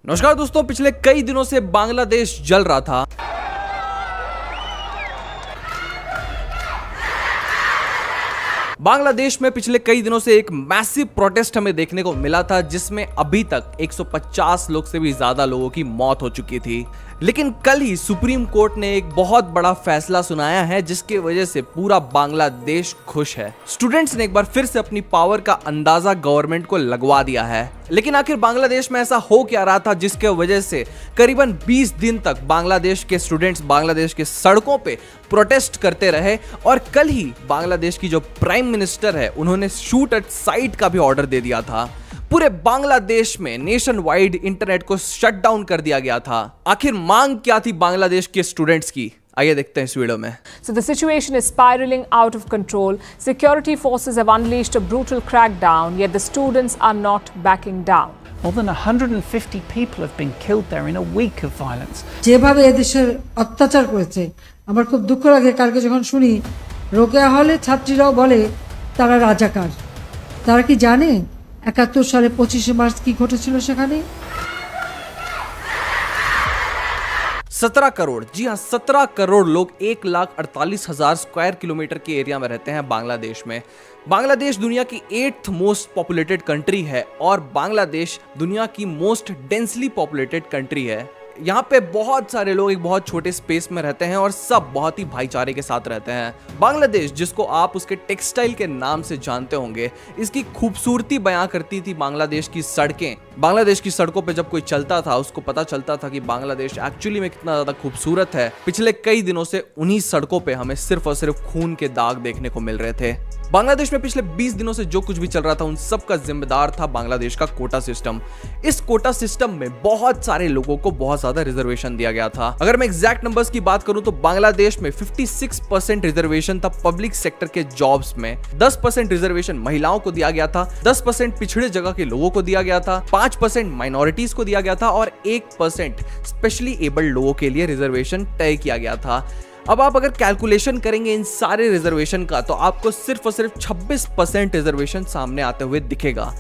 नमस्कार दोस्तों, पिछले कई दिनों से बांग्लादेश जल रहा था। बांग्लादेश में पिछले कई दिनों से एक मैसिव प्रोटेस्ट हमें देखने को मिला था, जिसमें अभी तक 150 लोग से भी ज्यादा लोगों की मौत हो चुकी थी। लेकिन कल ही सुप्रीम कोर्ट ने एक बहुत बड़ा फैसला सुनाया है, जिसके वजह से पूरा बांग्लादेश खुश है। स्टूडेंट्स ने एक बार फिर से अपनी पावर का अंदाजा गवर्नमेंट को लगवा दिया है। लेकिन आखिर बांग्लादेश में ऐसा हो क्या रहा था, जिसके वजह से करीबन 20 दिन तक बांग्लादेश के स्टूडेंट्स बांग्लादेश के सड़कों पे प्रोटेस्ट करते रहे। और कल ही बांग्लादेश की जो प्राइम मिनिस्टर है, उन्होंने शूट एट साइट का भी ऑर्डर दे दिया था। पूरे बांग्लादेश में नेशन वाइड इंटरनेट को शट डाउन कर दिया गया था। आखिर मांग क्या थी बांग्लादेश के स्टूडेंट्स की, आइए देखते हैं इस वीडियो में। So the situation is spiraling out of control. Security forces have unleashed a brutal crackdown, yet the students are not backing down. More than 150 people have been killed there in a week of violence. যেভাবে এদেশের অত্যাচার করেছে, আমার খুব দুঃখ লাগে। কালকে যখন শুনি রোকেয়া হলে ছাত্রীরাও বলে তারা রাজাকার। তারা কি জানে 71 সালে 25 মার্চ কি ঘটেছিল সেখানে? 17 करोड़, जी हाँ 17 करोड़ लोग 1,48,000 स्क्वायर किलोमीटर के एरिया में रहते हैं बांग्लादेश में। बांग्लादेश दुनिया की 8th मोस्ट पॉपुलेटेड कंट्री है और बांग्लादेश दुनिया की मोस्ट डेंसली पॉपुलेटेड कंट्री है। यहाँ पे बहुत सारे लोग एक बहुत छोटे स्पेस में रहते हैं और सब बहुत ही भाईचारे के साथ रहते हैं। बांग्लादेश, जिसको आप उसके टेक्सटाइल के नाम से जानते होंगे, इसकी खूबसूरती बयां करती थी बांग्लादेश की सड़कें। बांग्लादेश की सड़कों पे जब कोई चलता था, उसको पता चलता था कि बांग्लादेश एक्चुअली में कितना ज्यादा खूबसूरत है। पिछले कई दिनों से उन्हीं सड़कों पे हमें सिर्फ और सिर्फ खून के दाग देखने को मिल रहे थे। बांग्लादेश में पिछले 20 दिनों से जो कुछ भी चल रहा था, उन सब का जिम्मेदार था बांग्लादेश का कोटा सिस्टम। इस कोटा सिस्टम में बहुत सारे लोगों को बहुत ज्यादा रिजर्वेशन दिया गया था। अगर मैं एग्जैक्ट नंबर्स की बात करूं तो बांग्लादेश में 56% रिजर्वेशन था पब्लिक सेक्टर के जॉब्स में, 10% रिजर्वेशन महिलाओं को दिया गया था, 10% पिछड़े जगह के लोगों को दिया गया था, 5% माइनॉरिटीज को दिया गया था और 1% स्पेशली एबल्ड लोगों के लिए रिजर्वेशन तय किया गया था। अब आप अगर कैलकुलेशन करेंगे इन सारे रिजर्वेशन का, तो आपको सिर्फ और सिर्फ 26% रिजर्वेशन सामने आते हुए दिखेगा।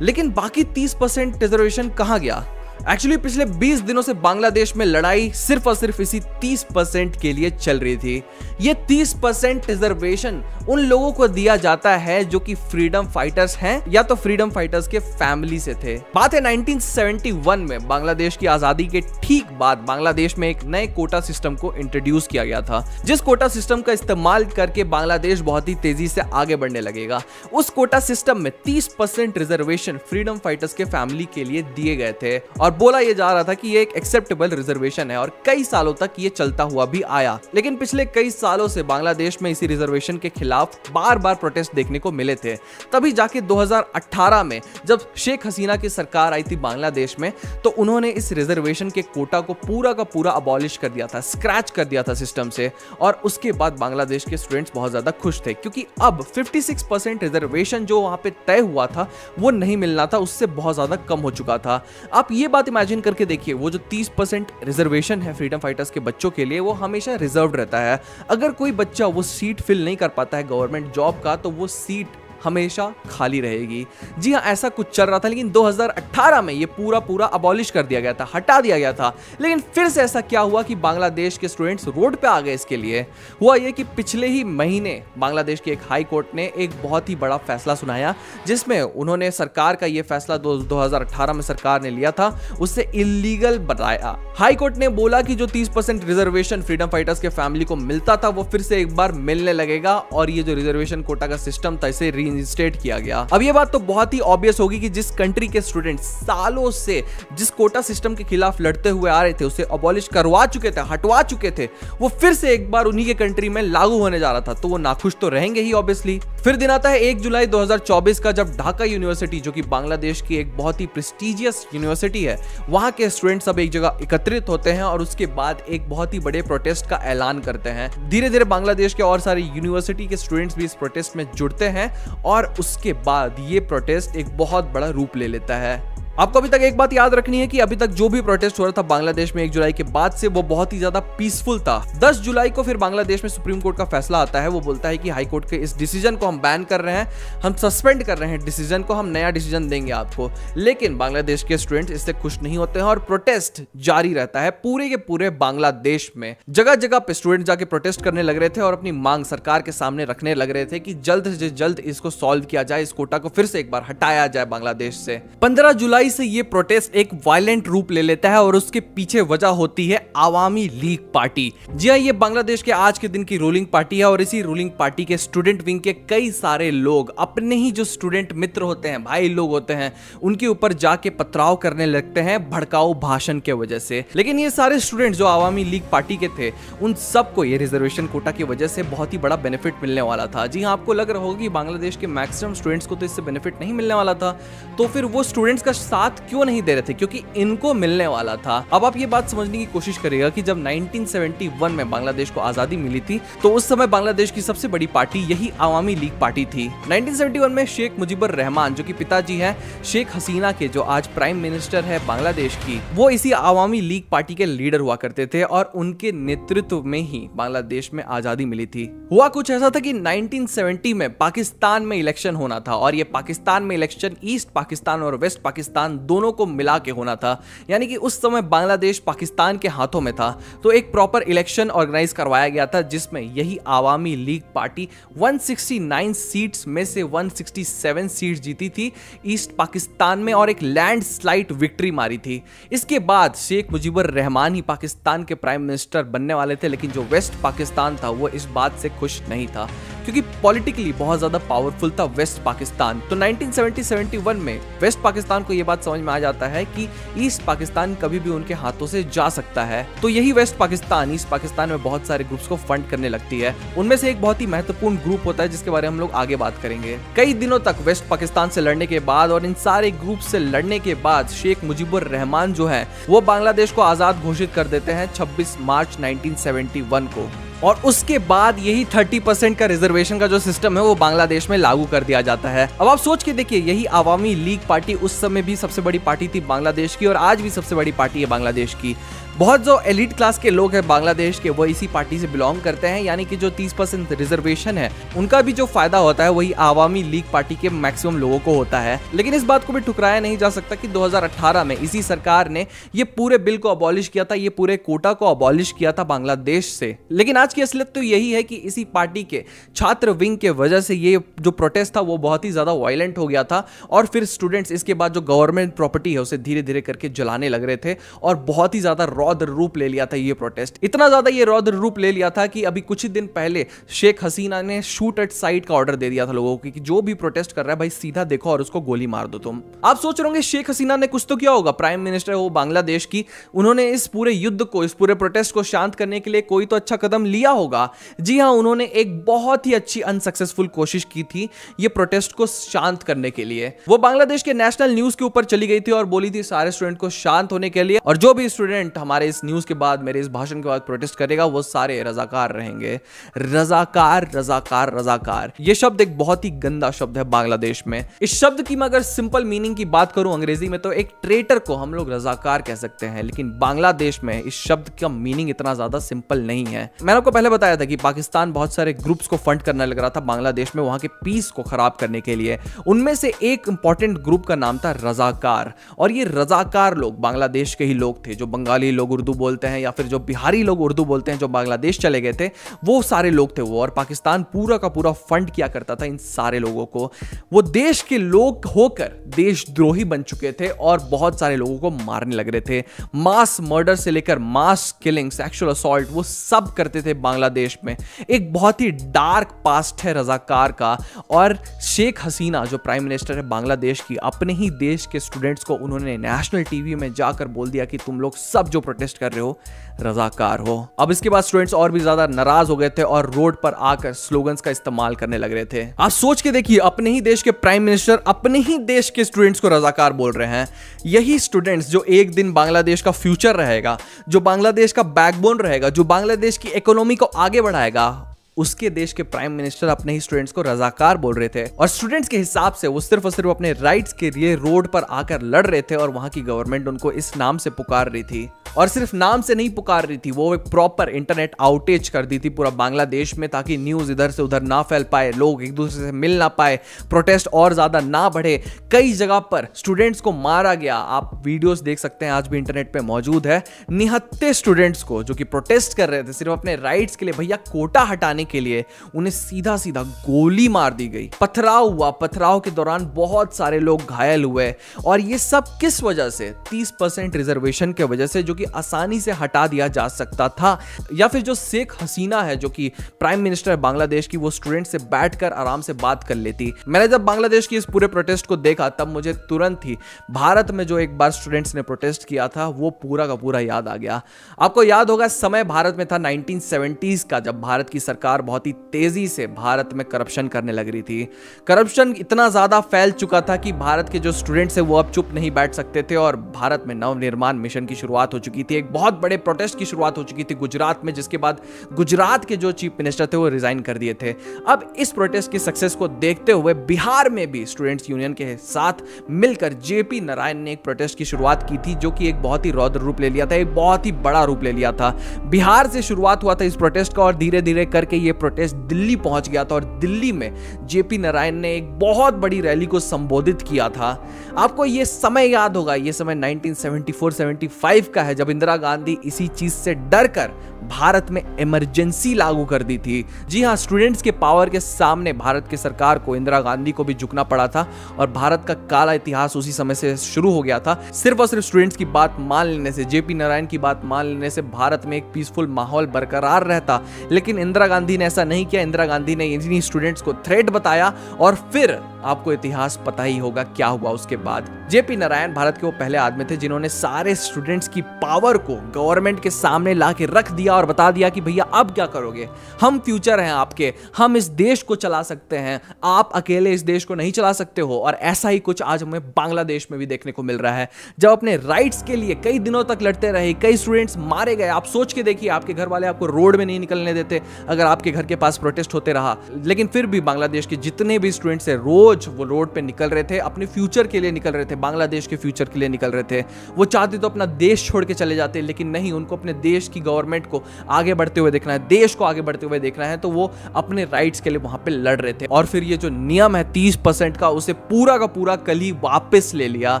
लेकिन बाकी 30% रिजर्वेशन कहां गया? एक्चुअली पिछले 20 दिनों से बांग्लादेश में लड़ाई सिर्फ और सिर्फ इसी 30% के लिए चल रही थी। ये 30% रिजर्वेशन उन लोगों को दिया जाता है जो कि फ्रीडम फाइटर्स हैं या तो फ्रीडम फाइटर्स के फैमिली से थे। बात है 1971 में बांग्लादेश की आजादी के ठीक बाद बांग्लादेश में एक नए कोटा सिस्टम को इंट्रोड्यूस किया गया था, जिस कोटा सिस्टम का इस्तेमाल करके बांग्लादेश बहुत ही तेजी से आगे बढ़ने लगेगा। उस कोटा सिस्टम में 30% रिजर्वेशन फ्रीडम फाइटर्स के फैमिली के लिए दिए गए थे और बोला यह जा रहा था कि ये एक एक्सेप्टेबल रिजर्वेशन है और कई सालों तक ये चलता हुआ भी आया। लेकिन पिछले कई सालों से बांग्लादेश में इसी रिजर्वेशन के खिलाफ बार बार प्रोटेस्ट देखने को मिले थे। तभी जाके 2018 में जब शेख हसीना की सरकार आई थी बांग्लादेश में, तो उन्होंने इस रिजर्वेशन के कोटा को पूरा का पूरा अबॉलिश कर दिया था, स्क्रैच कर दिया था सिस्टम से। और उसके बाद बांग्लादेश के स्टूडेंट्स बहुत ज्यादा खुश थे, क्योंकि अब 56% रिजर्वेशन जो वहां पे तय हुआ था वो नहीं मिलना था, उससे बहुत ज्यादा कम हो चुका था। आप ये बात इमेजिन करके देखिए, वो जो 30% रिजर्वेशन है फ्रीडम फाइटर्स के बच्चों के लिए, वो हमेशा रिजर्व्ड रहता है। अगर कोई बच्चा वो सीट फिल नहीं कर पाता है गवर्नमेंट जॉब का, तो वो सीट हमेशा खाली रहेगी। जी हाँ, ऐसा कुछ चल रहा था। लेकिन 2018 में ये पूरा अबॉलिश कर दिया गया था, हटा दिया गया था। लेकिन फिर से ऐसा क्या हुआ कि बांग्लादेश के स्टूडेंट्स रोड पे आ गए? इसके लिए हुआ ये कि पिछले ही महीने बांग्लादेश की एक हाई कोर्ट ने एक बहुत ही बड़ा फैसला सुनाया, जिसमें उन्होंने सरकार का ये फैसला 2018 में सरकार ने लिया था, उससे इलीगल बताया। हाई कोर्ट ने बोला कि जो 30% रिजर्वेशन फ्रीडम फाइटर्स के फैमिली को मिलता था, वो फिर से एक बार मिलने लगेगा और ये जो रिजर्वेशन कोटा का सिस्टम था, इसे रीइंस्टेट किया गया। अब ये बात तो बहुत ही ऑब्वियस होगी कि जिस कंट्री के स्टूडेंट सालों से जिस कोटा सिस्टम के खिलाफ लड़ते हुए आ रहे थे, उसे अबॉलिश करवा चुके थे, हटवा चुके थे, वो फिर से एक बार उन्हीं के कंट्री में लागू होने जा रहा था, तो वो नाखुश तो रहेंगे ही ऑब्वियसली। फिर दिन आता है 1 जुलाई 2024 का, जब ढाका यूनिवर्सिटी, जो कि बांग्लादेश की एक बहुत ही प्रेस्टिजियस यूनिवर्सिटी है, वहां के स्टूडेंट सब एक जगह एकत्रित होते हैं और उसके बाद एक बहुत ही बड़े प्रोटेस्ट का ऐलान करते हैं। धीरे धीरे बांग्लादेश के और सारे यूनिवर्सिटी के स्टूडेंट्स भी इस प्रोटेस्ट में जुड़ते हैं और उसके बाद ये प्रोटेस्ट एक बहुत बड़ा रूप ले लेता है। आपको अभी तक एक बात याद रखनी है कि अभी तक जो भी प्रोटेस्ट हो रहा था बांग्लादेश में 1 जुलाई के बाद से, वो बहुत ही ज्यादा पीसफुल था। 10 जुलाई को फिर बांग्लादेश में सुप्रीम कोर्ट का फैसला आता है। वो बोलता है कि हाई कोर्ट के इस डिसीजन को हम बैन कर रहे हैं, हम सस्पेंड कर रहे हैं डिसीजन को, हम नया डिसीजन देंगे आपको। लेकिन बांग्लादेश के स्टूडेंट्स इससे खुश नहीं होते हैं और प्रोटेस्ट जारी रहता है पूरे के पूरे बांग्लादेश में। जगह जगह पे स्टूडेंट जाके प्रोटेस्ट करने लग रहे थे और अपनी मांग सरकार के सामने रखने लग रहे थे कि जल्द से जल्द इसको सॉल्व किया जाए, इस कोटा को फिर से एक बार हटाया जाए बांग्लादेश से। 15 जुलाई से ये प्रोटेस्ट एक वायलेंट रूप ले लेता है और उसके पीछे वजह होती है आवामी लीग पार्टी। जी हां, ये बांग्लादेश के आज के दिन की रूलिंग पार्टी है और इसी रूलिंग पार्टी के स्टूडेंट विंग के कई सारे लोग अपने ही जो स्टूडेंट मित्र होते हैं, भाई लोग होते हैं, उनके ऊपर जाके पथराव करने लगते हैं भड़काऊ भाषण के वजह से। लेकिन ये सारे स्टूडेंट जो आवामी लीग पार्टी के थे, उन सबको ये रिजर्वेशन कोटा की वजह से बहुत ही बड़ा बेनिफिट मिलने वाला था। जी हां, आपको लग रहा होगा कि बांग्लादेश के मैक्सिमम स्टूडेंट्स को तो इससे बेनिफिट नहीं मिलने वाला था, तो फिर वो स्टूडेंट्स का साथ क्यों नहीं दे रहे थे? क्योंकि इनको मिलने वाला था। अब आप ये बात समझने की कोशिश करिएगा कि जब 1971 में बांग्लादेश को आजादी मिली थी, तो उस समय बांग्लादेश की सबसे बड़ी पार्टी यही आवामी लीग पार्टी थी। 1971 में शेख मुजीबुर रहमान, जो कि पिताजी हैं शेख हसीना के, जो आज प्राइम मिनिस्टर है बांग्लादेश की, वो इसी आवामी लीग पार्टी के लीडर हुआ करते थे और उनके नेतृत्व में ही बांग्लादेश में आजादी मिली थी। हुआ कुछ ऐसा था कि 1970 में पाकिस्तान में इलेक्शन होना था और ये पाकिस्तान में इलेक्शन ईस्ट पाकिस्तान और वेस्ट पाकिस्तान दोनों को मिला के होना था, यानी कि उस समय बांग्लादेश पाकिस्तान के हाथों में था। तो एक प्रॉपर इलेक्शन ऑर्गेनाइज करवाया गया था जिसमें यही आवामी लीग पार्टी 169 सीट्स में से 167 सीट जीती थी ईस्ट पाकिस्तान में और एक लैंडस्लाइड विक्ट्री मारी थी। इसके बाद शेख मुजीबुर रहमान ही पाकिस्तान के प्राइम मिनिस्टर बनने वाले थे, लेकिन जो वेस्ट पाकिस्तान था वो इस बात से खुश नहीं था क्योंकि पॉलिटिकली बहुत ज्यादा पावरफुल था वेस्ट पाकिस्तान। तो 1970-71 में वेस्ट पाकिस्तान को यह बात समझ में आ जाता है कि ईस्ट पाकिस्तान कभी भी उनके हाथों से जा सकता है। तो यही वेस्ट पाकिस्तान ईस्ट पाकिस्तान में बहुत सारे ग्रुप्स को फंड करने लगती है। उनमें से एक बहुत ही महत्वपूर्ण ग्रुप होता है जिसके बारे में हम लोग आगे बात करेंगे। कई दिनों तक वेस्ट पाकिस्तान से लड़ने के बाद और इन सारे ग्रुप से लड़ने के बाद शेख मुजीबुर रहमान जो है वो बांग्लादेश को आजाद घोषित कर देते हैं 26 मार्च 1971 को। और उसके बाद यही 30% का रिजर्वेशन का जो सिस्टम है वो बांग्लादेश में लागू कर दिया जाता है। अब आप सोच के देखिए, यही आवामी लीग पार्टी उस समय भी सबसे बड़ी पार्टी थी बांग्लादेश की और आज भी सबसे बड़ी पार्टी है बांग्लादेश की। बहुत जो एलिट क्लास के लोग हैं बांग्लादेश के वो इसी पार्टी से बिलोंग करते हैं, यानी कि जो 30% रिजर्वेशन है उनका भी जो फायदा होता है वही आवामी लीग पार्टी के मैक्सिमम लोगों को होता है। लेकिन इस बात को भी ठुकराया नहीं जा सकता कि 2018 में इसी सरकार ने ये पूरे बिल को अबॉलिश किया था, ये पूरे कोटा को अबॉलिश किया था बांग्लादेश से। लेकिन आज की असलियत तो यही है कि इसी पार्टी के छात्र विंग के वजह से ये जो प्रोटेस्ट था वो बहुत ही ज्यादा वायलेंट हो गया था और फिर स्टूडेंट्स इसके बाद जो गवर्नमेंट प्रॉपर्टी है उसे धीरे धीरे करके जलाने लग रहे थे और बहुत ही ज्यादा रौद्र रूप ले लिया था ये प्रोटेस्ट। इतना ज्यादा ये रौद्र रूप ले लिया था कि अभी कुछ ही दिन पहले शेख हसीना ने शूट एट साइट का ऑर्डर दे दिया था लोगों को कि जो भी प्रोटेस्ट कर रहा है भाई सीधा देखो और उसको गोली मार दो तुम। आप सोच रहे होंगे शेख हसीना ने कुछ तो किया होगा, प्राइम मिनिस्टर है वो बांग्लादेश की, उन्होंने इस पूरे युद्ध को, इस पूरे प्रोटेस्ट को शांत करने के लिए कोई तो अच्छा कदम लिया होगा। जी हां, उन्होंने एक बहुत ही अच्छी अनसक्सेसफुल कोशिश की थी ये प्रोटेस्ट को शांत करने के लिए। वो बांग्लादेश के नेशनल न्यूज के ऊपर चली गई थी और बोली थी सारे स्टूडेंट को शांत होने के लिए और जो भी स्टूडेंट हमारे इस न्यूज के बाद, मेरे इस भाषण के बाद प्रोटेस्ट करेगा वो सारे रजाकार रहेंगे। रजाकार रजाकार रजाकार, ये शब्द एक बहुत ही गंदा शब्द है बांग्लादेश में। इस शब्द की मैं अगर सिंपल मीनिंग की बात करूं अंग्रेजी में तो एक ट्रेटर को हम लोग रजाकार कह सकते हैं, लेकिन बांग्लादेश में इस शब्द का मीनिंग इतना ज्यादा सिंपल नहीं है। मैंने आपको पहले बताया था कि पाकिस्तान बहुत सारे ग्रुप्स को फंड करने लग रहा था बांग्लादेश में वहां के पीस को खराब करने के लिए। उनमें से एक इंपॉर्टेंट ग्रुप का नाम था रजाकार और ये रजाकार लोग बांग्लादेश के ही लोग थे। जो बंगाली लोग उर्दू बोलते हैं या फिर जो बिहारी लोग उर्दू बोलते हैं जो बांग्लादेश चले गए थे वो सारे लोग थे वो, और पाकिस्तान पूरा का पूरा फंड किया करता था इन सारे लोगों को। वो देश के लोग होकर देशद्रोही बन चुके थे और बहुत सारे लोगों को मारने लग रहे थे। मास मर्डर से लेकर मास किलिंग, सेक्सुअल असॉल्ट वो सब करते थे बांग्लादेश में। एक बहुत ही डार्क पास्ट है रजाकार का। और शेख हसीना जो प्राइम मिनिस्टर है बांग्लादेश की, अपने ही देश के स्टूडेंट्स को उन्होंने नेशनल टीवी में जाकर बोल दिया कि तुम लोग सब जो प्रोटेस्ट कर रहे हो रजाकार हो। अब इसके बाद स्टूडेंट्स और भी ज्यादा नाराज हो गए थे और रोड पर आकर स्लोगन्स का इस्तेमाल करने लग रहे थे। आप सोच के देखिए, अपने ही देश के प्राइम मिनिस्टर अपने ही देश के स्टूडेंट्स को रजाकार बोल रहे हैं। यही स्टूडेंट्स जो एक दिन बांग्लादेश का फ्यूचर रहेगा, जो बांग्लादेश का बैकबोन रहेगा, जो बांग्लादेश की इकोनॉमी को आगे बढ़ाएगा, उसके देश के प्राइम मिनिस्टर अपने ही स्टूडेंट्स को रजाकार बोल रहे थे और स्टूडेंट्स के हिसाब से वो सिर्फ और सिर्फ अपने राइट्स के लिए रोड पर आकर लड़ रहे थे और वहां की गवर्नमेंट उनको इस नाम से पुकार रही थी। और सिर्फ नाम से नहीं पुकार रही थी, वो एक प्रॉपर इंटरनेट आउटेज कर दी थी पूरा बांग्लादेश में, ताकि न्यूज इधर से उधर ना फैल पाए, लोग एक दूसरे से मिल ना पाए, प्रोटेस्ट और ज्यादा ना बढ़े। कई जगह पर स्टूडेंट्स को मारा गया, आप वीडियोस देख सकते हैं, आज भी इंटरनेट पे मौजूद है। निहत्ते स्टूडेंट्स को जो कि प्रोटेस्ट कर रहे थे सिर्फ अपने राइट्स के लिए, भैया कोटा हटाने के लिए, उन्हें सीधा सीधा गोली मार दी गई। पथराव हुआ, पथराव के दौरान बहुत सारे लोग घायल हुए और ये सब किस वजह से? 30% रिजर्वेशन के वजह से, जो कि आसानी से हटा दिया जा सकता था। या फिर जो शेख हसीना है जो कि प्राइम मिनिस्टर है बांग्लादेश की, वो स्टूडेंट से बैठकर आराम से बात कर लेती। मैंने जब बांग्लादेश की इस पूरे प्रोटेस्ट को देखा तब मुझे तुरंत ही भारत में जो एक बार स्टूडेंट्स ने प्रोटेस्ट किया था वो पूरा का पूरा याद आ गया। आपको याद होगा समय भारत में था 1970s का, जब भारत की सरकार बहुत ही तेजी से भारत में करप्शन करने लग रही थी। करप्शन इतना ज्यादा फैल चुका था कि भारत के जो स्टूडेंट्स है वो अब चुप नहीं बैठ सकते थे और भारत में नवनिर्माण मिशन की शुरुआत हो चुकी थी। एक बहुत बड़े प्रोटेस्ट की शुरुआत हो चुकी थी गुजरात में, जिसके बाद गुजरात के जो चीफ मिनिस्टर थे वो रिजाइन कर दिए थे। अब इस प्रोटेस्ट की सक्सेस को देखते हुए बिहार में भी स्टूडेंट्स यूनियन के साथ मिलकर जेपी नारायण ने एक प्रोटेस्ट की शुरुआत की थी, जो कि एक बहुत ही रौद्र रूप ले लिया था, एक बहुत ही बड़ा रूप ले लिया था। बिहार से शुरुआत हुआ था इस प्रोटेस्ट का और धीरे धीरे करके ये प्रोटेस्ट दिल्ली पहुंच गया था और दिल्ली में जेपी नारायण ने एक बहुत बड़ी रैली को संबोधित किया था। आपको ये समय याद होगा, ये समय 1974-75 का है, जब इंदिरा गांधी इसी चीज से डरकर भारत में इमरजेंसी लागू कर दी थी। जी हां, स्टूडेंट्स के पावर के सामने भारत की सरकार को, इंदिरा गांधी को भी झुकना पड़ा था और भारत का काला इतिहास उसी समय से शुरू हो गया था। सिर्फ और सिर्फ स्टूडेंट्स की बात मान लेने से, जेपी नारायण की बात मान लेने से भारत में एक पीसफुल माहौल बरकरार रहता। लेकिन इंदिरा गांधी ने ऐसा नहीं किया। इंदिरा गांधी ने इन्हीं स्टूडेंट्स को थ्रेट बताया और फिर आपको इतिहास पता ही होगा क्या हुआ उसके बाद। जेपी नारायण भारत के वो पहले आदमी थे जिन्होंने सारे स्टूडेंट्स की पावर को गवर्नमेंट के सामने ला के रख दिया और बता दिया कि भैया अब क्या करोगे, हम फ्यूचर हैं आपके, हम इस देश को चला सकते हैं, आप अकेले इस देश को नहीं चला सकते हो। और ऐसा ही कुछ आज हमें बांग्लादेश में भी देखने को मिल रहा है, जब अपने राइट्स के लिए कई दिनों तक लड़ते रहे, कई स्टूडेंट्स मारे गए। आप सोच के देखिए, आपके घर वाले आपको रोड में नहीं निकलने देते अगर आपके घर के पास प्रोटेस्ट होते रहा, लेकिन फिर भी बांग्लादेश के जितने भी स्टूडेंट्स है रोज वो रोड पे निकल रहे थे, अपने फ्यूचर के लिए निकल रहे थे, बांग्लादेश के फ्यूचर के लिए निकल रहे थे। वो चाहते तो अपना देश छोड़ के चले जाते, लेकिन नहीं, उनको अपने देश की गवर्नमेंट को आगे बढ़ते हुए देखना है, देश को आगे बढ़ते हुए देखना है, तो वो अपने राइट्स के लिए वहां पे लड़ रहे थे। और फिर ये जो नियम है 30% का, उसे पूरा का पूरा कल ही वापस ले लिया।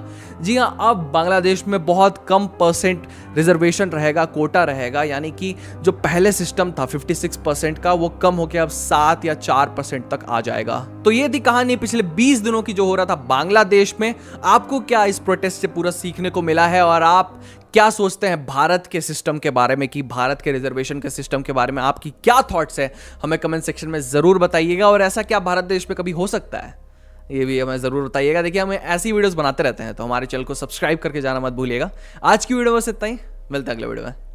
जी हां, अब बांग्लादेश में बहुत कम परसेंट रिजर्वेशन रहेगा, कोटा रहेगा, यानी कि जो पहले सिस्टम था 56% का, वो कम होकर अब 7 या 4% तक आ जाएगा। तो ये थी कहानी पिछले 20 दिनों की जो हो रहा था बांग्लादेश में। आपको क्या इस प्रोटेस्ट से पूरा सीखने को मिला है और आप क्या सोचते हैं भारत के सिस्टम के बारे में, कि भारत के रिजर्वेशन के सिस्टम के बारे में आपकी क्या थॉट्स है, हमें कमेंट सेक्शन में जरूर बताइएगा। और ऐसा क्या भारत देश में कभी हो सकता है, ये भी हमें जरूर बताइएगा। देखिए, हमें ऐसी वीडियोस बनाते रहते हैं, तो हमारे चैनल को सब्सक्राइब करके जाना मत भूलिएगा। आज की वीडियो बस इतना ही, मिलते हैं अगले वीडियो में।